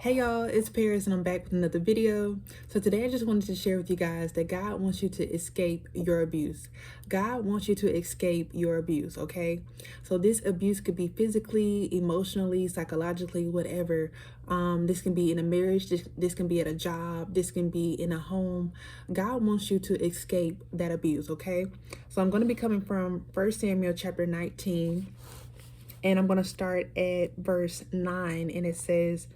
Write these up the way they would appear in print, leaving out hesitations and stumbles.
Hey y'all, it's Paris and I'm back with another video. So today I just wanted to share with you guys that God wants you to escape your abuse. God wants you to escape your abuse, okay? So this abuse could be physically, emotionally, psychologically, whatever. This can be in a marriage, this can be at a job, this can be in a home. God wants you to escape that abuse, okay? So I'm going to be coming from 1 Samuel chapter 19. And I'm going to start at verse 9. And it says,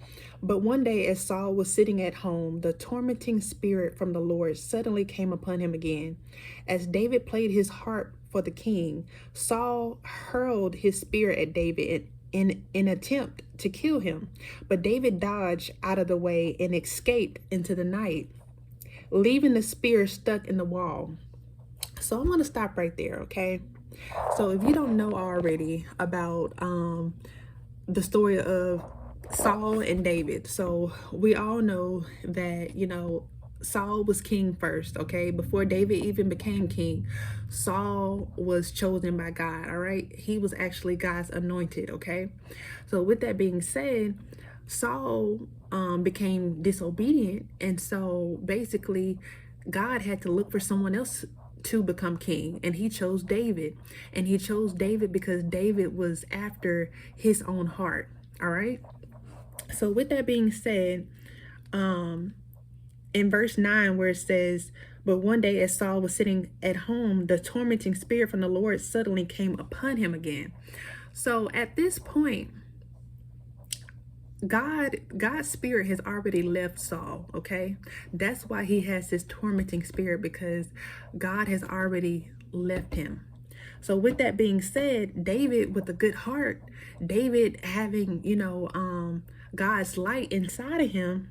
"But one day as Saul was sitting at home, the tormenting spirit from the Lord suddenly came upon him again. As David played his harp for the king, Saul hurled his spear at David in an attempt to kill him. But David dodged out of the way and escaped into the night, leaving the spear stuck in the wall." So I'm going to stop right there, okay? So if you don't know already about the story of Saul and David, so we all know that, Saul was king first, okay? Before David even became king, Saul was chosen by God, all right? He was actually God's anointed, okay? So with that being said, Saul became disobedient, and so basically God had to look for someone else to become king, and he chose David. And he chose David because David was after his own heart, all right? So with that being said, in verse 9 where it says, "But one day as Saul was sitting at home, the tormenting spirit from the Lord suddenly came upon him again." So at this point, God's spirit has already left Saul, okay? That's why he has this tormenting spirit, because God has already left him. So with that being said, David with a good heart, David having, God's light inside of him,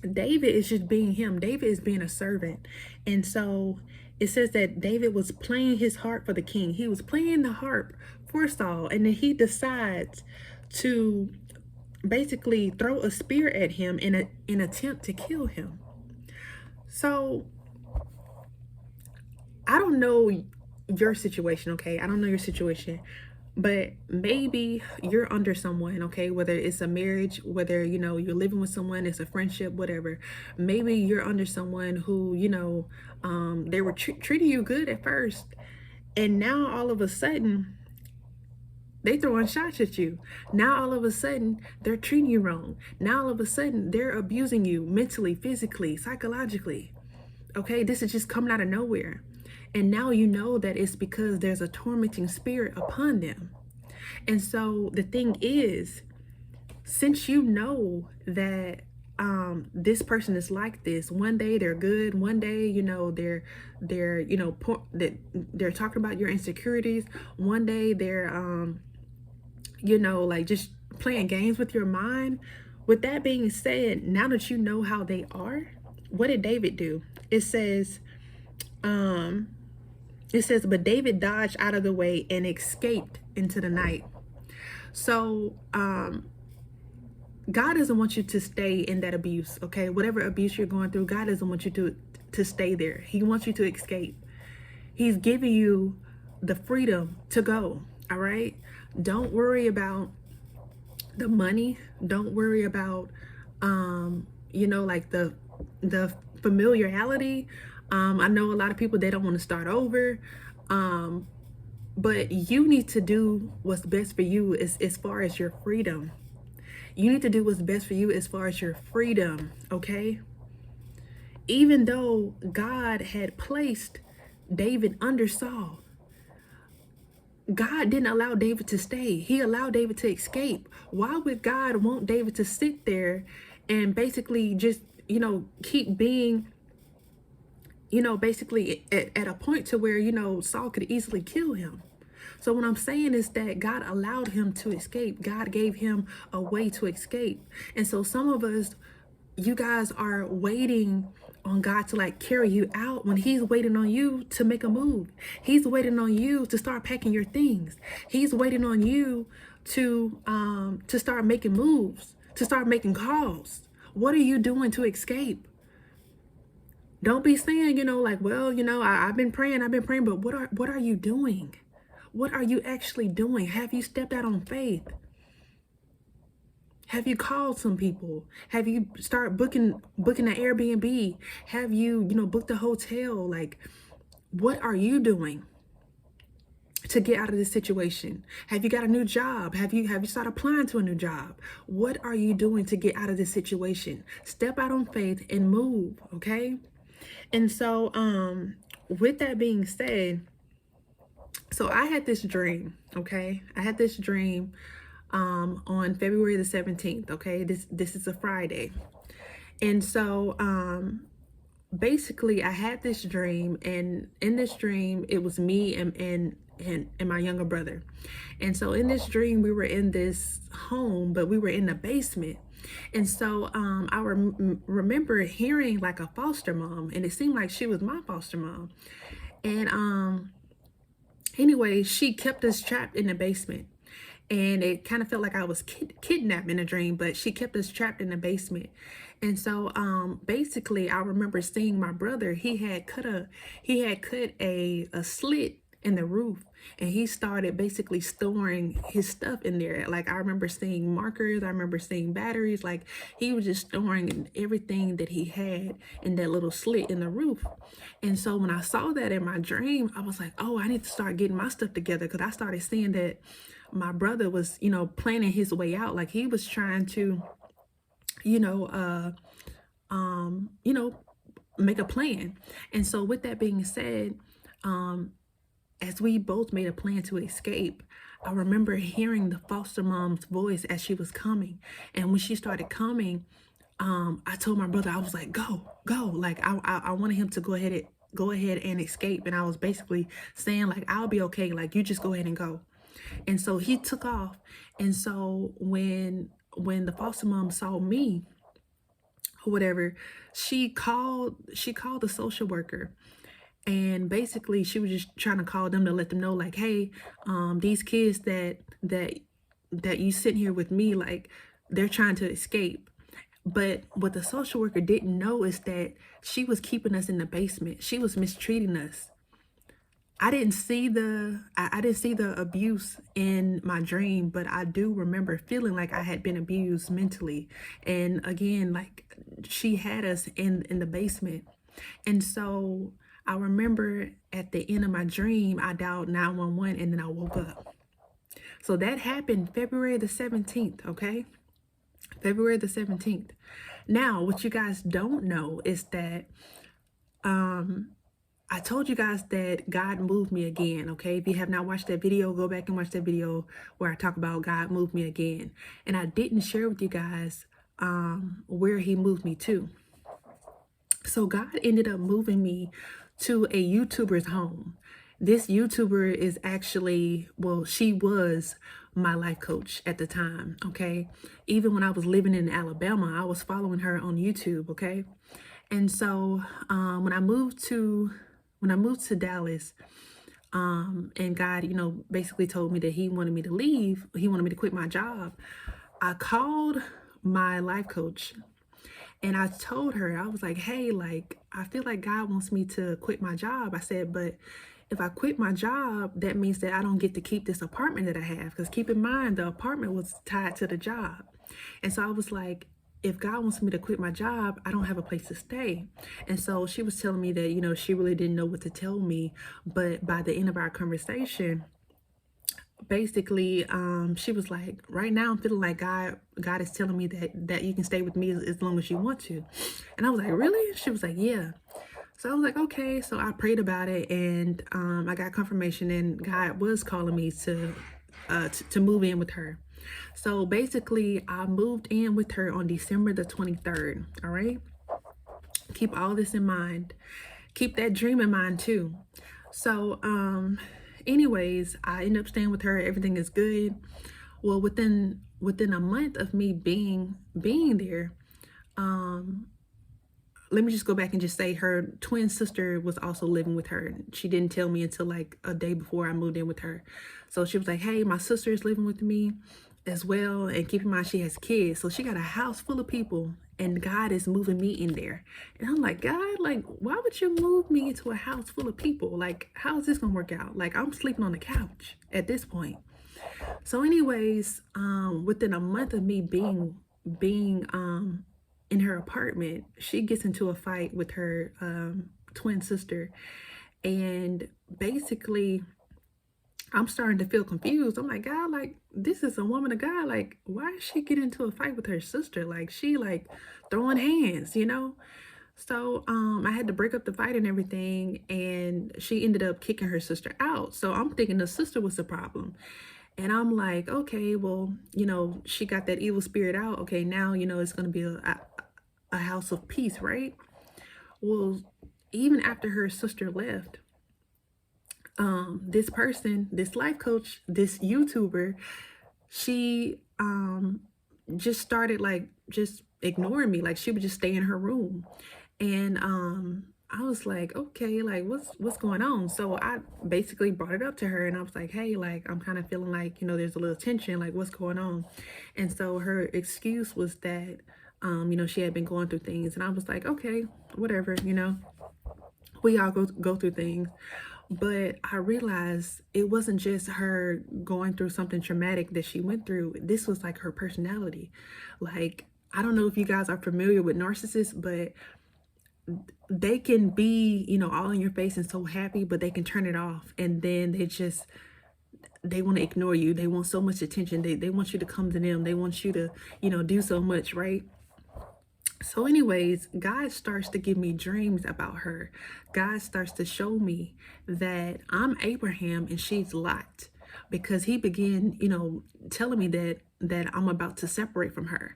David is just being him. David is being a servant. And so it says that David was playing his harp for the king. He was playing the harp for Saul, and then he decides to basically throw a spear at him in an attempt to kill him. So I don't know your situation, okay? I don't know your situation, but maybe you're under someone, okay? Whether it's a marriage, whether, you're living with someone, it's a friendship, whatever. Maybe you're under someone who, they were treating you good at first, and now all of a sudden they throwing shots at you. Now all of a sudden they're treating you wrong. Now all of a sudden they're abusing you mentally, physically, psychologically. Okay, this is just coming out of nowhere. And now you know that it's because there's a tormenting spirit upon them. And so the thing is, since you know that this person is like this, one day they're good, one day they're talking about your insecurities, one day they're like just playing games with your mind. With that being said, now that you know how they are, what did David do? It says, but David dodged out of the way and escaped into the night. So, God doesn't want you to stay in that abuse, okay? Whatever abuse you're going through, God doesn't want you to stay there. He wants you to escape. He's giving you the freedom to go, all right? Don't worry about the money. Don't worry about, like the familiarity. I know a lot of people, they don't want to start over. But you need to do what's best for you as far as your freedom. You need to do what's best for you as far as your freedom, okay? Even though God had placed David under Saul, God didn't allow David to stay. He allowed David to escape. Why would God want David to sit there and basically just, keep being, basically at a point to where, Saul could easily kill him? So what I'm saying is that God allowed him to escape. God gave him a way to escape. And so some of us, you guys are waiting on God to like carry you out when he's waiting on you to make a move. He's waiting on you to start packing your things. He's waiting on you to start making moves, to start making calls. What are you doing to escape? Don't be saying, like, well, I've been praying, but what are you doing? What are you actually doing? Have you stepped out on faith? Have you called some people? Have you started booking an Airbnb? Have you, booked a hotel? Like, what are you doing to get out of this situation? Have you got a new job? Have you started applying to a new job? What are you doing to get out of this situation? Step out on faith and move, okay? And so with that being said, so I had this dream, okay? I had this dream on February the 17th, okay? This is a Friday. And so basically I had this dream, and in this dream it was me and my younger brother. And so in this dream we were in this home, but we were in the basement. And so I remember hearing like a foster mom, and it seemed like she was my foster mom. And anyway, she kept us trapped in the basement, and it kind of felt like I was kidnapped in a dream, but she kept us trapped in the basement. And so basically I remember seeing my brother. He had cut a slit in the roof, and he started basically storing his stuff in there. Like, I remember seeing markers, I remember seeing batteries. Like, he was just storing everything that he had in that little slit in the roof. And so when I saw that in my dream, I was like, oh, I need to start getting my stuff together, because I started seeing that my brother was, planning his way out. Like, he was trying to, make a plan. And so with that being said, as we both made a plan to escape, I remember hearing the foster mom's voice as she was coming. And when she started coming, I told my brother, I was like, go. Like, I wanted him to go ahead and escape. And I was basically saying, like, I'll be okay. Like, you just go ahead and go. And so he took off. And so when the foster mom saw me or whatever, she called the social worker. And basically she was just trying to call them to let them know, like, hey, these kids that you sit here with me, like, they're trying to escape. But what the social worker didn't know is that she was keeping us in the basement. She was mistreating us. I didn't see the abuse in my dream, but I do remember feeling like I had been abused mentally. And again, like, she had us in the basement. And so I remember at the end of my dream, I dialed 911, and then I woke up. So that happened February the 17th, okay? February the 17th. Now, what you guys don't know is that I told you guys that God moved me again, okay? If you have not watched that video, go back and watch that video where I talk about God moved me again. And I didn't share with you guys where he moved me to. So God ended up moving me to a YouTuber's home. This YouTuber is actually, well, she was my life coach at the time, okay? Even when I was living in Alabama, I was following her on YouTube, okay? And so when I moved to Dallas, and God, basically told me that he wanted me to leave, he wanted me to quit my job, I called my life coach. And I told her, I was like, hey, like, I feel like God wants me to quit my job. I said, but if I quit my job, that means that I don't get to keep this apartment that I have. Because keep in mind, the apartment was tied to the job. And so I was like, if God wants me to quit my job, I don't have a place to stay. And so she was telling me that, she really didn't know what to tell me. But by the end of our conversation, basically she was like, right now I'm feeling like God is telling me that you can stay with me as long as you want to. And I was like, really? She was like, yeah. So I was like, okay. So I prayed about it, and I got confirmation, and God was calling me to move in with her. So basically I moved in with her on December the 23rd. All right, keep all this in mind, keep that dream in mind too. So anyways, I ended up staying with her. Everything is good. Well, within a month of me being there, let me just go back and just say her twin sister was also living with her. She didn't tell me until like a day before I moved in with her. So she was like, hey, my sister is living with me as well. And keep in mind, she has kids. So she got a house full of people, and God is moving me in there. And I'm like, God, like, why would you move me into a house full of people? Like, how is this gonna work out? Like, I'm sleeping on the couch at this point. So anyways, within a month of me being in her apartment, she gets into a fight with her twin sister. And basically I'm starting to feel confused. I'm like, God, like, this is a woman of God. Like, why is she getting into a fight with her sister? Like, she like throwing hands, you know? So I had to break up the fight and everything, and she ended up kicking her sister out. So I'm thinking the sister was the problem. And I'm like, okay, well, she got that evil spirit out. Okay, now, it's going to be a house of peace, right? Well, even after her sister left, this person, this life coach, this YouTuber, she just started like just ignoring me. Like she would just stay in her room. And I was like, okay, like what's going on? So I basically brought it up to her and I was like, hey, like I'm kind of feeling like, there's a little tension, like what's going on? And so her excuse was that she had been going through things, and I was like, okay, whatever, we all go through things. But I realized it wasn't just her going through something traumatic that she went through. This was like her personality. Like, I don't know if you guys are familiar with narcissists, but they can be, all in your face and so happy, but they can turn it off. And then they want to ignore you. They want so much attention. They want you to come to them. They want you to, do so much, right? So anyways, God starts to give me dreams about her. God starts to show me that I'm Abraham and she's Lot, because he began, telling me that I'm about to separate from her.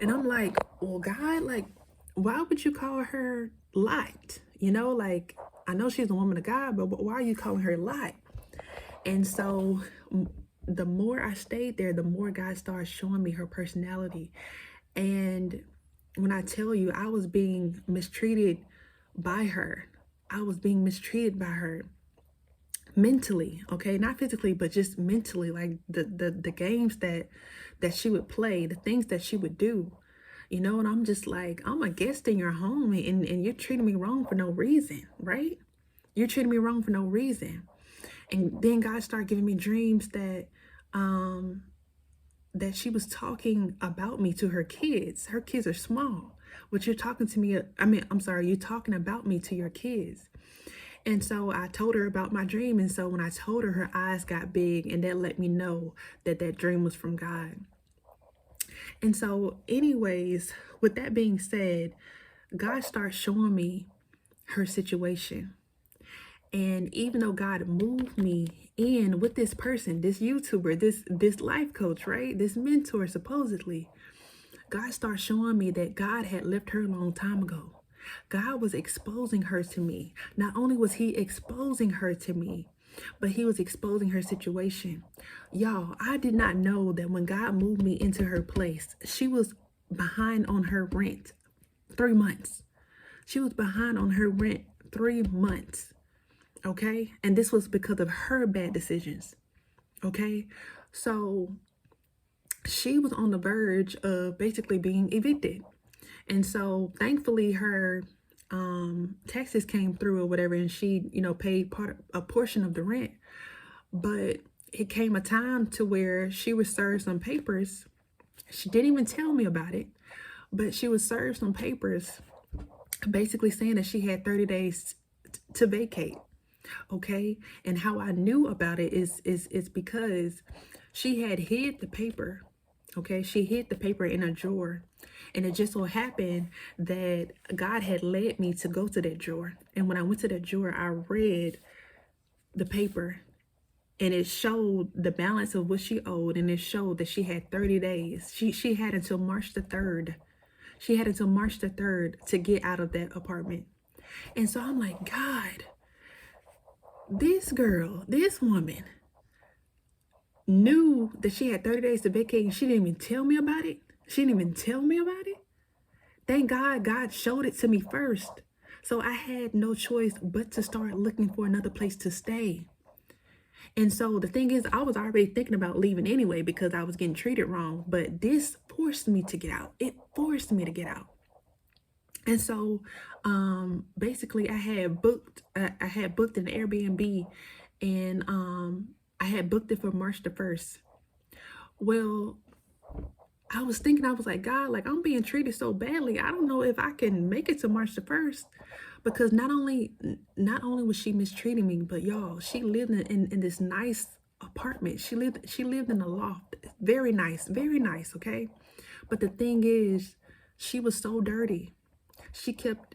And I'm like, well, God, like, why would you call her Lot? Like, I know she's a woman of God, but why are you calling her Lot? And so the more I stayed there, the more God started showing me her personality. And when I tell you, I was being mistreated by her. I was being mistreated by her mentally, okay? Not physically, but just mentally. Like the games that she would play, the things that she would do, and I'm just like, I'm a guest in your home, and you're treating me wrong for no reason, right? You're treating me wrong for no reason. And then God started giving me dreams that that she was talking about me to her kids. Her kids are small. What you're talking to me, you're talking about me to your kids. And so I told her about my dream. And so when I told her, her eyes got big, and that let me know that that dream was from God. And so anyways, with that being said, God starts showing me her situation. And even though God moved me in with this person, this YouTuber, this life coach, right? This mentor, supposedly, God started showing me that God had left her a long time ago. God was exposing her to me. Not only was he exposing her to me, but he was exposing her situation. Y'all, I did not know that when God moved me into her place, she was behind on her rent 3 months. She was behind on her rent 3 months. Okay? And this was because of her bad decisions. Okay? So she was on the verge of basically being evicted. And so thankfully her taxes came through or whatever, and she, paid a portion of the rent. But it came a time to where she was served some papers. She didn't even tell me about it, but she was served some papers basically saying that she had 30 days to vacate. Okay? And how I knew about it is because she had hid the paper. Okay? She hid the paper in a drawer. And it just so happened that God had led me to go to that drawer. And when I went to that drawer, I read the paper, and it showed the balance of what she owed, and it showed that she had 30 days. She had until March the 3rd. She had until March the 3rd to get out of that apartment. And so I'm like, God, this girl, this woman knew that she had 30 days to vacate, and she didn't even tell me about it. She didn't even tell me about it. Thank God, God showed it to me first. So I had no choice but to start looking for another place to stay. And so the thing is, I was already thinking about leaving anyway because I was getting treated wrong. But this forced me to get out. It forced me to get out. And so basically I had booked an Airbnb, and I had booked it for March the 1st. Well, I was thinking, I was like, God, like I'm being treated so badly. I don't know if I can make it to March the 1st. Because not only was she mistreating me, but y'all, she lived in this nice apartment. She lived in a loft. Very nice, very nice, okay? But the thing is, she was so dirty. She kept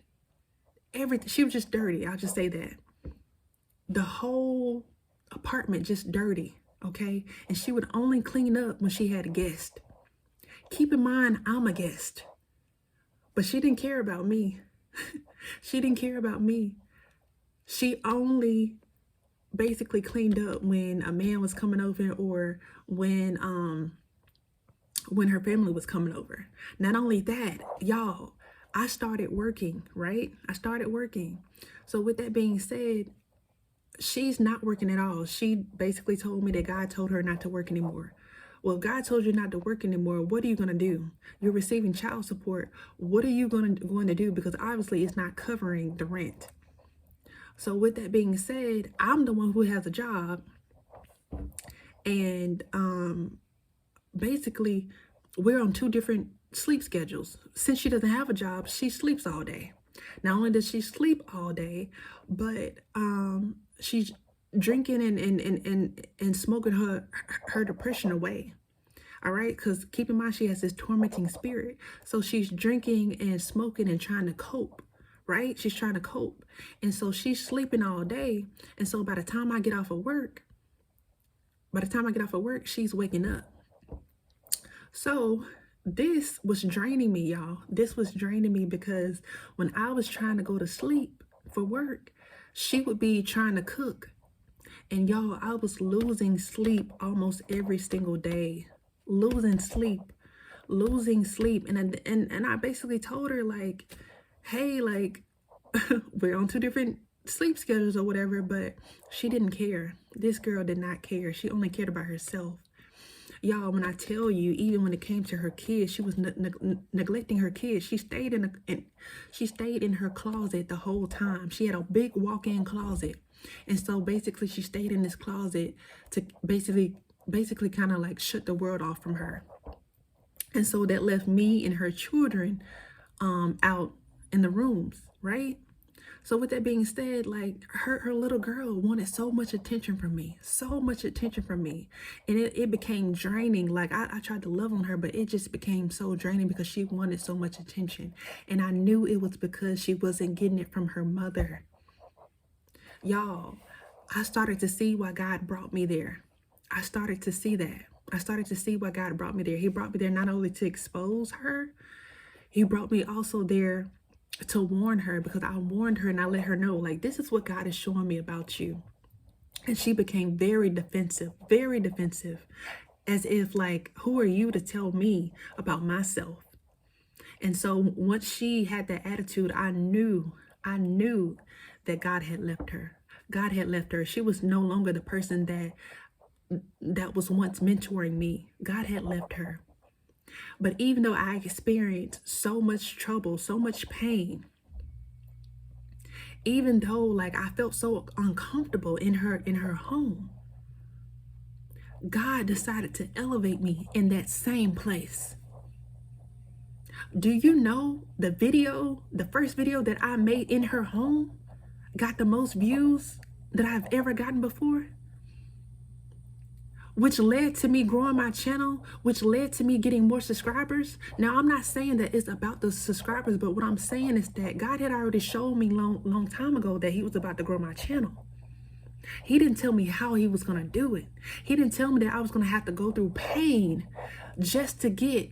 everything. She was just dirty. I'll just say that. The whole apartment just dirty, okay? And she would only clean up when she had a guest. Keep in mind, I'm a guest. But she didn't care about me. She didn't care about me. She only basically cleaned up when a man was coming over, or when her family was coming over. Not only that, y'all, I started working, right? I started working. So with that being said, she's not working at all. She basically told me that God told her not to work anymore. Well, if God told you not to work anymore, what are you going to do? You're receiving child support. What are you going to do? Because obviously it's not covering the rent. So with that being said, I'm the one who has a job. And basically, we're on 2 different sleep schedules. Since she doesn't have a job, she sleeps all day. Not only does she sleep all day, but she's drinking and smoking her depression away. All right, because keep in mind, she has this tormenting spirit. So she's drinking and smoking and trying to cope, right? She's trying to cope. And so she's sleeping all day. And so by the time I get off of work, she's waking up. So this was draining me, y'all. This was draining me because when I was trying to go to sleep for work, she would be trying to cook. And y'all, I was losing sleep almost every single day. Losing sleep. And I basically told her, like, hey, like, we're on 2 different sleep schedules or whatever, but she didn't care. This girl did not care. She only cared about herself. Y'all, when I tell you, even when it came to her kids, she was neglecting her kids. She stayed in her closet the whole time. She had a big walk-in closet. And so basically she stayed in this closet to basically kind of like shut the world off from her. And so that left me and her children out in the rooms, right? So with that being said, like her little girl wanted so much attention from me, And it became draining. Like I tried to love on her, but it just became so draining because she wanted so much attention. And I knew it was because she wasn't getting it from her mother. Y'all, I started to see why God brought me there. I started to see that. I started to see why God brought me there. He brought me there not only to expose her, he brought me also there to warn her, because I warned her and I let her know, like, this is what God is showing me about you. And she became very defensive, as if like, who are you to tell me about myself? And so once she had that attitude, I knew that God had left her. God had left her. She was no longer the person that was once mentoring me. God had left her. But even though I experienced so much trouble, so much pain, even though like I felt so uncomfortable in her home, God decided to elevate me in that same place. Do you know the first video that I made in her home got the most views that I've ever gotten before? Which led to me growing my channel, which led to me getting more subscribers. Now, I'm not saying that it's about the subscribers, but what I'm saying is that God had already showed me long time ago that he was about to grow my channel. He didn't tell me how he was going to do it. He didn't tell me that I was going to have to go through pain just to get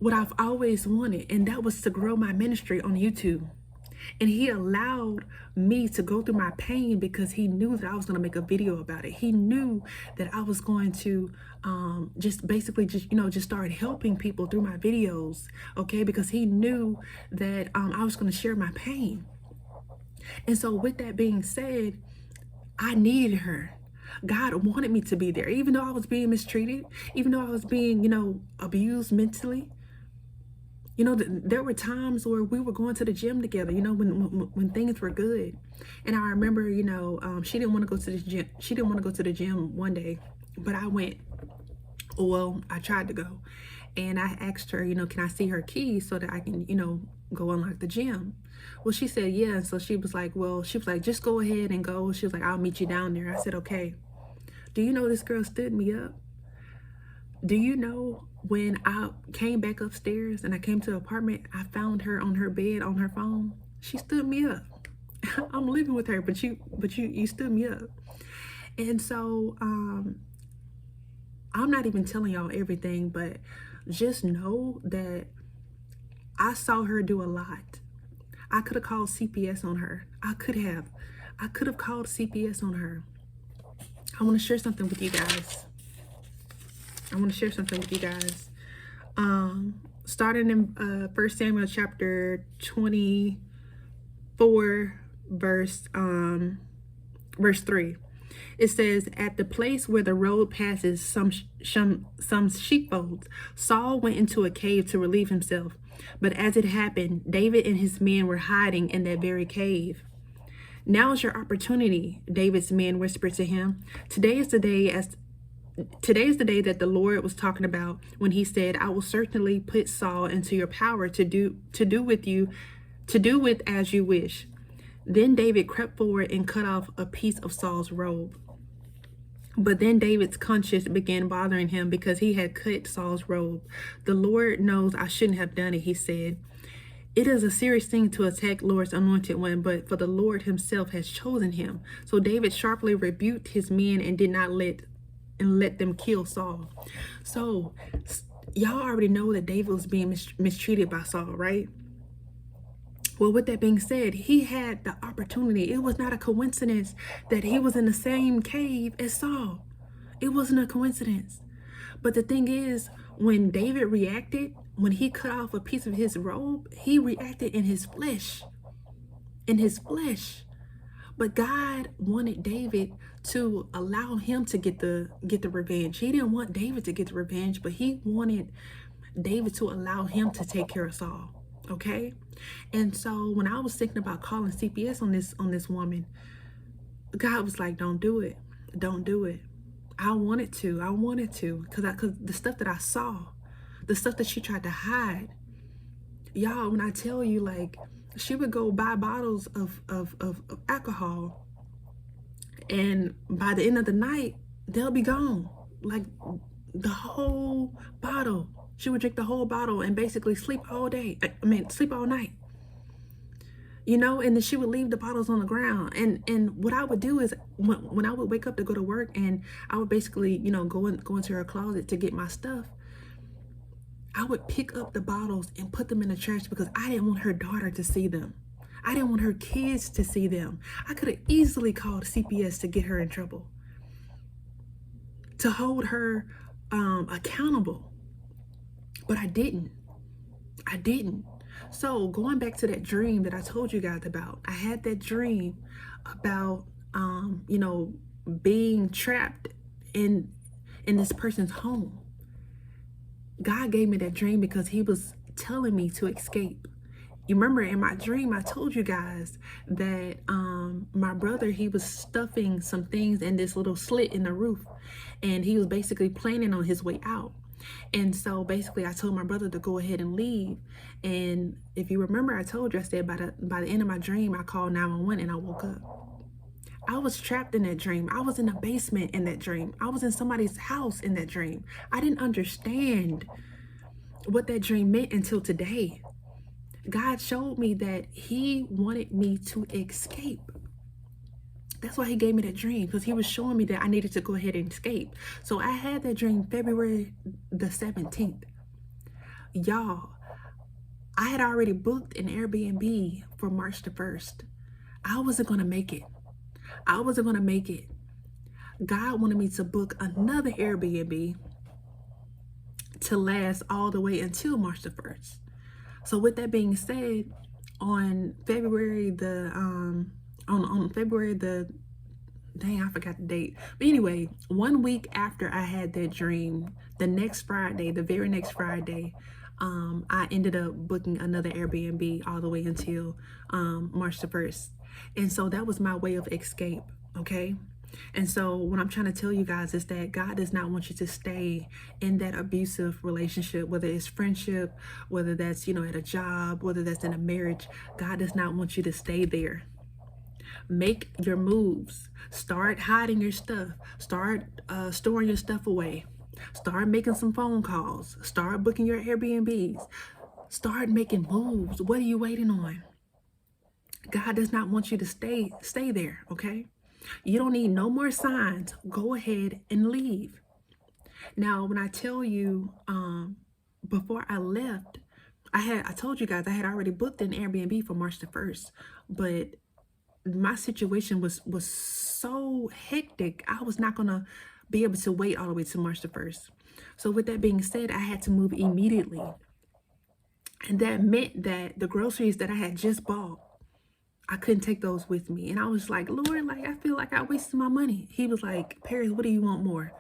what I've always wanted, and that was to grow my ministry on YouTube. And he allowed me to go through my pain because he knew that I was going to make a video about it. He knew that I was going to just start helping people through my videos, okay? Because he knew that I was going to share my pain. And so with that being said, I needed her. God wanted me to be there, even though I was being mistreated, even though I was being, abused mentally. You know, there were times where we were going to the gym together, you know, when things were good. And I remember, you know, she didn't want to go to the gym. She didn't want to go to the gym one day, but I went. Well, I tried to go. And I asked her, you know, can I see her keys so that I can, you know, go unlock the gym? Well, she said, yeah. And so she was like, just go ahead and go. She was like, I'll meet you down there. I said, okay. Do you know this girl stood me up? Do you know when I came back upstairs and I came to the apartment, I found her on her bed on her phone? She stood me up. I'm living with her, but you stood me up. And so I'm not even telling y'all everything, but just know that I saw her do a lot. I could have called CPS on her. I could have called CPS on her. I want to share something with you guys. Starting in 1 Samuel chapter 24, verse 3. It says, at the place where the road passes some sheepfolds, Saul went into a cave to relieve himself. But as it happened, David and his men were hiding in that very cave. Now's your opportunity, David's men whispered to him. Today is the day that the Lord was talking about when he said, I will certainly put Saul into your power to do with as you wish. Then David crept forward and cut off a piece of Saul's robe. But then David's conscience began bothering him because he had cut Saul's robe. The Lord knows I shouldn't have done it, he said. It is a serious thing to attack Lord's anointed one, but for the Lord himself has chosen him. So David sharply rebuked his men and did not let them kill Saul. So y'all already know that David was being mistreated by Saul, right? Well, with that being said, he had the opportunity. It was not a coincidence that he was in the same cave as Saul. It wasn't a coincidence. But the thing is, when David reacted, when he cut off a piece of his robe, he reacted in his flesh. But God wanted David to allow him to get the revenge. He didn't want David to get the revenge, but he wanted David to allow him to take care of Saul. Okay? And so when I was thinking about calling CPS on this woman, God was like, don't do it. I wanted to, because the stuff that I saw, the stuff that she tried to hide. Y'all, when I tell you, like, she would go buy bottles of alcohol, and by the end of the night, they'll be gone. Like, the whole bottle. She would drink the whole bottle and basically sleep all night. You know, and then she would leave the bottles on the ground. And what I would do is when I would wake up to go to work, and I would basically, you know, go into her closet to get my stuff, I would pick up the bottles and put them in the trash because I didn't want her daughter to see them. I didn't want her kids to see them. I could have easily called CPS to get her in trouble, to hold her accountable. But I didn't. So going back to that dream that I told you guys about, I had that dream about, you know, being trapped in this person's home. God gave me that dream because he was telling me to escape. You remember in my dream, I told you guys that my brother, he was stuffing some things in this little slit in the roof, and he was basically planning on his way out. And so basically I told my brother to go ahead and leave. And if you remember, I told you, I said by the end of my dream, I called 911 and I woke up. I was trapped in that dream. I was in a basement in that dream. I was in somebody's house in that dream. I didn't understand what that dream meant until today. God showed me that he wanted me to escape. That's why he gave me that dream, because he was showing me that I needed to go ahead and escape. So I had that dream February the 17th. Y'all, I had already booked an Airbnb for March the 1st. I wasn't going to make it. God wanted me to book another Airbnb to last all the way until March the 1st. So with that being said, on February the dang, I forgot the date. But anyway, 1 week after I had that dream, the very next Friday, I ended up booking another Airbnb all the way until March the 1st. And so that was my way of escape, okay? And so what I'm trying to tell you guys is that God does not want you to stay in that abusive relationship, whether it's friendship, whether that's, at a job, whether that's in a marriage. God does not want you to stay there. Make your moves. Start hiding your stuff. Start storing your stuff away. Start making some phone calls. Start booking your Airbnbs. Start making moves. What are you waiting on? God does not want you to stay there, okay? You don't need no more signs. Go ahead and leave. Now, when I tell you, before I left, I told you guys I had already booked an Airbnb for March the 1st, but my situation was so hectic. I was not gonna be able to wait all the way to March the 1st. So with that being said, I had to move immediately. And that meant that the groceries that I had just bought, I couldn't take those with me. And I was like, Lord, like, I feel like I wasted my money. He was like, Paris, what do you want more?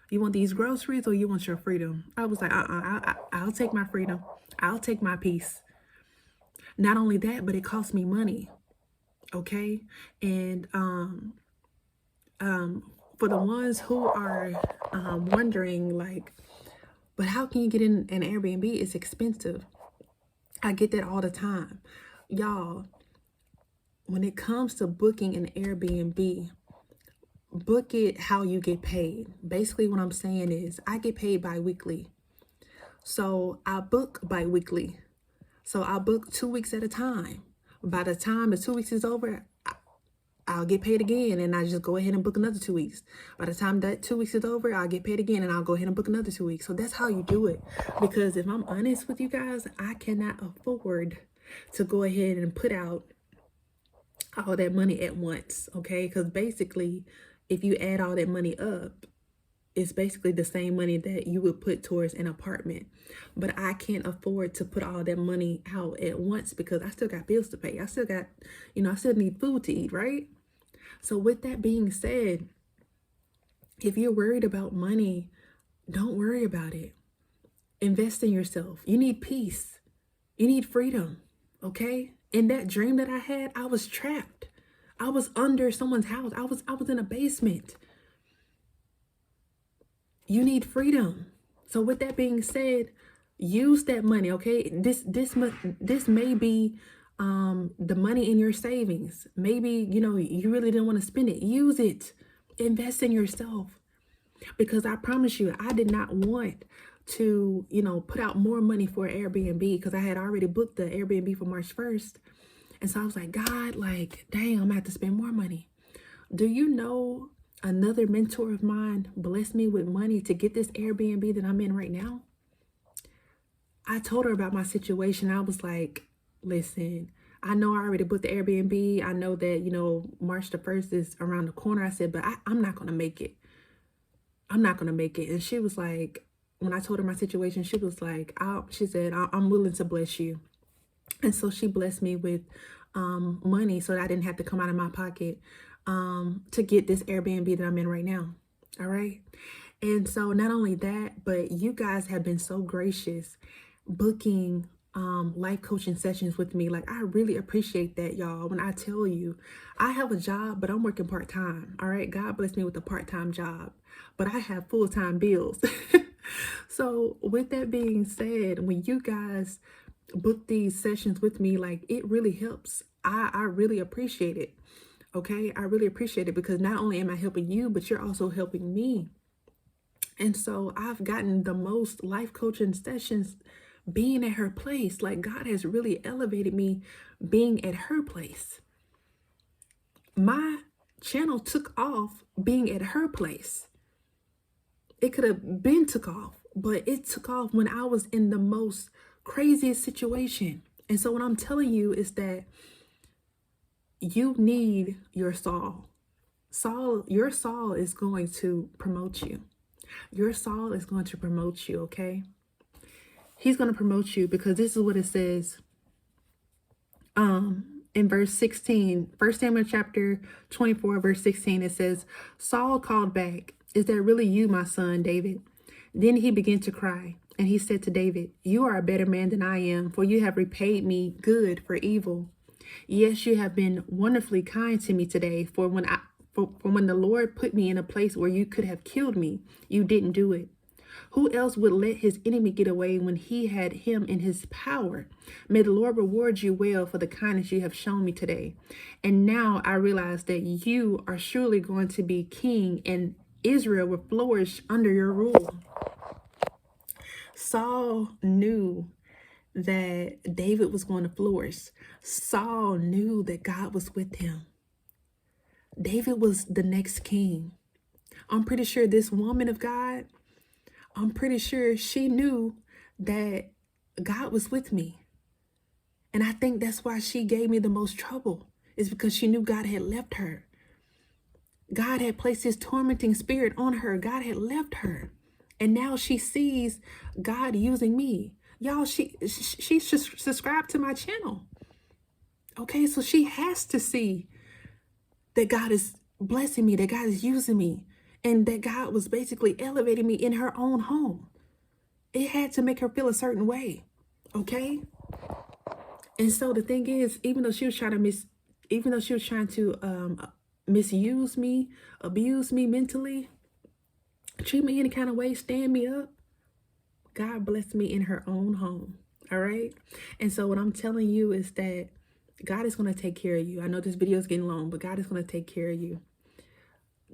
You want these groceries or you want your freedom? I was like, I'll take my freedom. I'll take my peace. Not only that, but it cost me money. Okay. And for the ones who are wondering, like, but how can you get in an Airbnb? It's expensive. I get that all the time. Y'all, when it comes to booking an Airbnb, book it how you get paid. Basically, what I'm saying is I get paid bi-weekly. So I book bi-weekly. So I book 2 weeks at a time. By the time the 2 weeks is over, I'll get paid again, and I just go ahead and book another 2 weeks. By the time that 2 weeks is over, I'll get paid again, and I'll go ahead and book another 2 weeks. So that's how you do it. Because if I'm honest with you guys, I cannot afford to go ahead and put out all that money at once, okay? Because basically, if you add all that money up, it's basically the same money that you would put towards an apartment. But I can't afford to put all that money out at once because I still got bills to pay. I still got, I still need food to eat, right? So with that being said, if you're worried about money, don't worry about it. Invest in yourself. You need peace. You need freedom, okay? In that dream that I had, I was trapped. I was under someone's house. I was in a basement. You need freedom. So with that being said, use that money, okay? This may be the money in your savings. Maybe, you really didn't want to spend it. Use it. Invest in yourself. Because I promise you, I did not want to, put out more money for an Airbnb because I had already booked the Airbnb for March 1st. And so I was like, God, like, dang, I'm gonna have to spend more money. Do you know another mentor of mine blessed me with money to get this Airbnb that I'm in right now? I told her about my situation. I was like, listen, I know I already booked the Airbnb. I know that, March the 1st is around the corner. I said, but I'm not going to make it. I'm not going to make it. And she was like, when I told her my situation, she was like, she said, I'm willing to bless you. And so she blessed me with money so that I didn't have to come out of my pocket to get this Airbnb that I'm in right now. All right. And so not only that, but you guys have been so gracious booking life coaching sessions with me. Like, I really appreciate that, y'all. When I tell you, I have a job, but I'm working part-time. All right. God bless me with a part-time job, but I have full-time bills. So with that being said, when you guys book these sessions with me, like, it really helps. I really appreciate it. Okay. I really appreciate it because not only am I helping you, but you're also helping me. And so I've gotten the most life coaching sessions being at her place. Like, God has really elevated me being at her place. My channel took off being at her place. It could have been took off, but it took off when I was in the most craziest situation. And so what I'm telling you is that you need your Saul. Your Saul is going to promote you. Your Saul is going to promote you, okay? He's going to promote you because this is what it says in verse 16. 1 Samuel chapter 24, verse 16, it says, Saul called back, "Is that really you, my son, David?" Then he began to cry, And he said to David, "You are a better man than I am, for you have repaid me good for evil. Yes, you have been wonderfully kind to me today, for when the Lord put me in a place where you could have killed me, you didn't do it. Who else would let his enemy get away when he had him in his power? May the Lord reward you well for the kindness you have shown me today. And now I realize that you are surely going to be king, and Israel will flourish under your rule." Saul knew that David was going to flourish. Saul knew that God was with him. David was the next king. I'm pretty sure this woman of God, I'm pretty sure she knew that God was with me. And I think that's why she gave me the most trouble, is because she knew God had left her. God had placed his tormenting spirit on her. God had left her. And now she sees God using me. Y'all, she subscribed to my channel. Okay, so she has to see that God is blessing me, that God is using me, and that God was basically elevating me in her own home. It had to make her feel a certain way, okay? And so the thing is, even though she was trying to misuse me, abuse me mentally, treat me any kind of way, stand me up, God blessed me in her own home, all right? And so what I'm telling you is that God is going to take care of you. I know this video is getting long, but God is going to take care of you.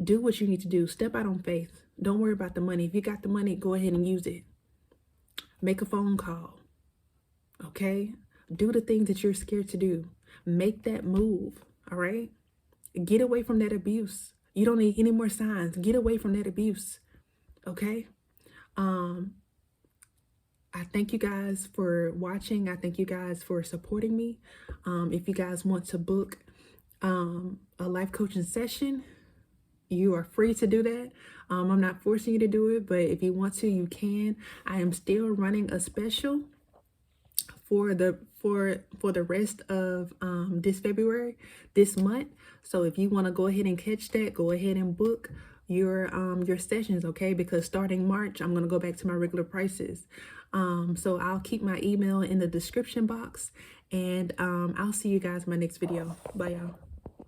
Do what you need to do. Step out on faith. Don't worry about the money. If you got the money, go ahead and use it. Make a phone call, okay? Do the things that you're scared to do. Make that move, all right? Get away from that abuse. You don't need any more signs. Get away from that abuse, okay? I thank you guys for watching. I thank you guys for supporting me. If you guys want to book a life coaching session, you are free to do that. I'm not forcing you to do it, but if you want to, you can. I am still running a special for the rest of this February, this month. So if you want to go ahead and catch that, go ahead and book your sessions, okay? Because starting March, I'm going to go back to my regular prices. So I'll keep my email in the description box, and I'll see you guys in my next video. Bye, y'all.